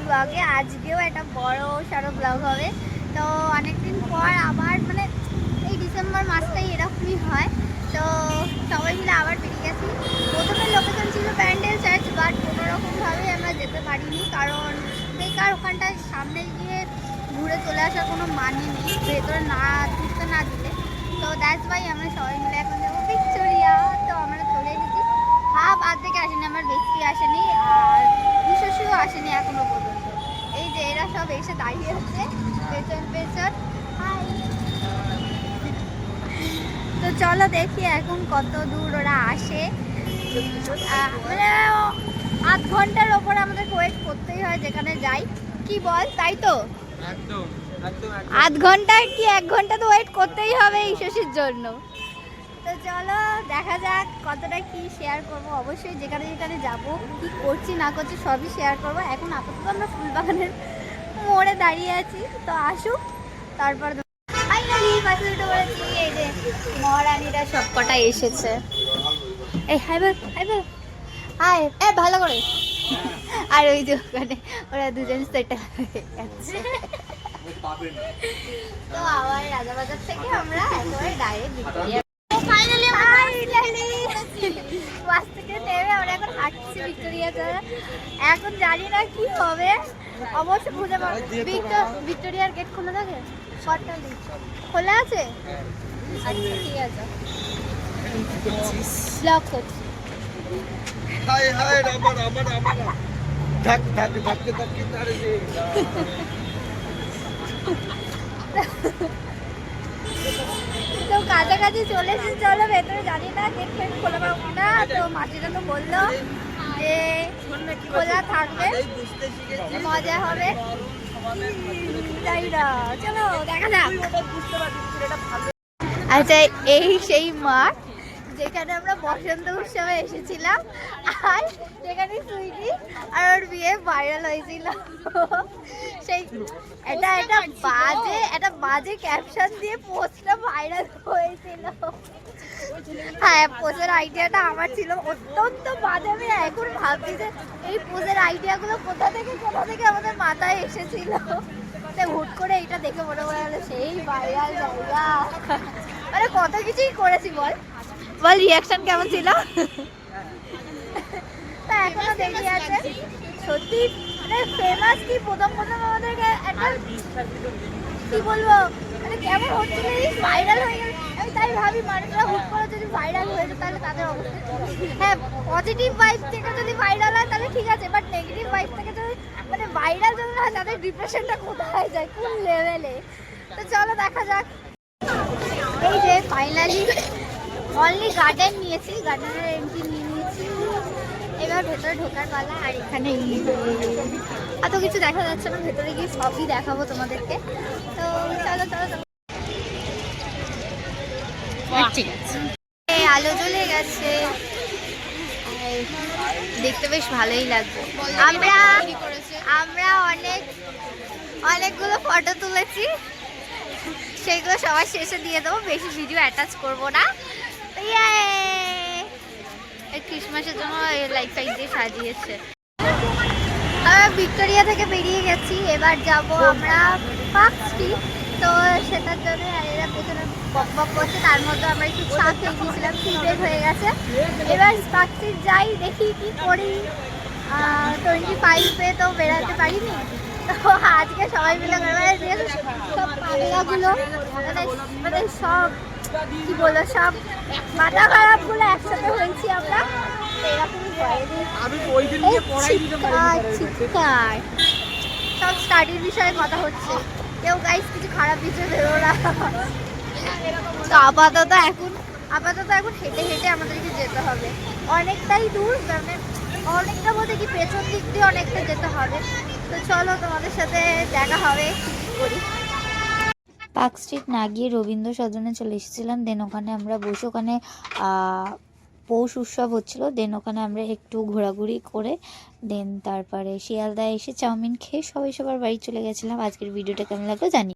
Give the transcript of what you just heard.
ব্লগে। আজকেও একটা বড় সড়ো ব্লগ হবে। তো অনেকদিন পর আবার মানে এই ডিসেম্বর মাসটাই এরকমই হয়। তো সবাই মিলে আবার বেরিয়ে গেছি। প্রথমে লোকেশন ছিল প্যান্ডেল চার্চ, বাট কোনোরকমভাবে আমরা যেতে পারিনি, কারণ বেকার ওখানটায় সামনে গিয়ে ঘুরে চলে আসার কোনো মানে নেই ভেতরে না ঢুকতে না দিলে। তো দ্যাটস ওয়াই আমরা সবাই মিলে এখন যাবো ভিক্টোরিয়া। তো আমরা চলে এসেছি। বাদ থেকে আসেনি, আমার বেশি আসেনি, আর বিশ্বসীও আসেনি এখনো পর্যন্ত। এই যে এরা সব এসে দাঁড়িয়ে হচ্ছে পেছন পেছন। তো চলো দেখি এখন কত দূর ওরা আসে। মানে আধ ঘন্টার ওপর আমাদের ওয়েট করতেই হয় যেখানে যাই, কি বল? তাই তো একদম একদম আধ ঘন্টা কি 1 ঘন্টা তো ওয়েট করতেই হবে এই শশীর জন্য। তো চলো দেখা যাক কতটা কি শেয়ার করবো। অবশ্যই যেখানে যেখানে যাবো কি করছি না করছি সবই শেয়ার করবো। এখন আপাতত আমরা ফুলবাগানের মোড়ে দাঁড়িয়ে আছি, তো আসুক তারপর ফাইনালি বাসে উঠে পড়েছি। এই যে মহারানীরা সব কটা এসেছে। এই হাই বল, হাই বল, হাই। ভালো করে। আর ওই যে ওখানে ওরা দুজন সেটেল হয়ে গেছে। তো আবার রাজাবাজার থেকে আমরা একেবারে ডাইরেক্ট ভিক্টোরিয়া। ফাইনালি বাস থেকে নেমে আমরা এখন হাঁটছি ভিক্টোরিয়া। এখন জানি না কি হবে, অবশ্যই খুঁজে পাবো। ভিক্টোরিয়ার গেট খোলা থাকে? খোলা আছে? আচ্ছা ঠিক আছে, ব্লক করছি। হাই হাই রামা রামা রামা ধাক ধাক ধাক ধাক তারে দে। তো কাছাকাছি চলে এসেছি, চলো ভেতরে। জানি না গেট ফেট খোলা পাবো না। তো মাসিরা তো বললো যে খোলা থাকবে, মজা হবে। তাই না, চলো দেখা যাক। আচ্ছা, এই সেই মাঠ যেখানে আমরা বসন্ত উৎসবে এসেছিলাম, আর যেখানে সুইটি আর ওর বিয়ে ভাইরাল হয়েছিল। সেই একটা বাজে ক্যাপশন দিয়ে পোস্টটা ভাইরাল হয়েছিল। হ্যাঁ, পোস্টের আইডিয়াটা আমার ছিল, অত্যন্ত বাজে। আমি এখন ভাবছি যে এই পোস্টের আইডিয়াগুলো কোথা থেকে আমাদের মাথায় এসেছিল। হুট করে এটা দেখে মনে গেল সেই ভাইরাল জায়গা। মানে কত কিছুই করেছি, বল রিয়াকশন কেমন ছিল? তা এখনো দেখি আছে সত্যি, মানে ফেমাস কি প্রথম আমাদেরকে একটা কি বলবো, মানে কেমন হচ্ছিল ভাইরাল হয়ে গেল। আমি তাই ভাবি মানুষরা হুট করে যদি ভাইরাল হয়ে যায় তাহলে তাদের অবস্থা। হ্যাঁ, পজিটিভ ভাইব থেকে যদি ভাইরাল হয় তাহলে ঠিক আছে, বাট নেগেটিভ ভাইব থেকে যদি মানে ভাইরাল যদি হয় তাদের ডিপ্রেশনটা কোথায় যায়, কোন লেভেলে। তো চলো দেখা যাক। এই যে ফাইনালি অনলি গার্ডেন নিয়েছি, গার্ডেনের এন্ট্রি নিয়েছি। এবার ভেতরে ঢোকার পালা। আর এখানে এত কিছু দেখা যাচ্ছে না, ভেতরে গিয়ে সবই দেখাবো তোমাদেরকে। তো চলো চলো চলো। ঠিক আছে, আলো জ্বলে গেছে, দেখতে বেশ ভালোই লাগছে। আমরা অনেকগুলো ফটো তুলেছি, সেইগুলো সবার শেষে দিয়ে দেবো, বেশি ভিডিও অ্যাটাচ করবো না। ক্রিসমাসের জন্য লাইট ফাইট দিয়ে সাজিয়েছে। ভিক্টোরিয়া থেকে বেরিয়ে গেছি, এবার যাব আমরা পার্ক স্ট্রিট। তো সেটার জন্য এরা পেছনে বক বক করছে, তার মধ্যে আমরা একটু চা খেয়ে গিয়েছিলাম, ফিডব্যাক হয়ে গেছে। এবার পার্ক স্ট্রিট যাই, দেখি কি করি। 25-এ তো বেড়াতে পারিনি, তো আজকে সবাই মিলে সব পাগলাগুলো মানে সব কি বলো, সব মাথা খারাপগুলো একসাথে হয়েছি আমরা। সব স্টাডির বিষয়ে কথা হচ্ছে, কেউ গাইস কিছু খারাপ বিষয় ভেবো না। তো আপাতত এখন হেঁটে হেঁটে আমাদেরকে যেতে হবে, অনেকটাই দূর, মানে অনেকটা বলতে কি পেছন দিক দিয়ে অনেকটা যেতে হবে। তো চলো তোমাদের সাথে দেখা হবে কি করি। পার্ক স্ট্রিট না গিয়ে রবীন্দ্র সদনে চলে এসেছিলাম। দেন ওখানে আমরা বসে, ওখানে পৌষ উৎসব হচ্ছিলো। দেন ওখানে আমরা একটু ঘোরাঘুরি করে দেন তারপরে শিয়ালদায় এসে চাউমিন খেয়ে সবাই সবার বাড়ি চলে গেছিলাম। আজকের ভিডিওটা কেমন লাগলো জানি।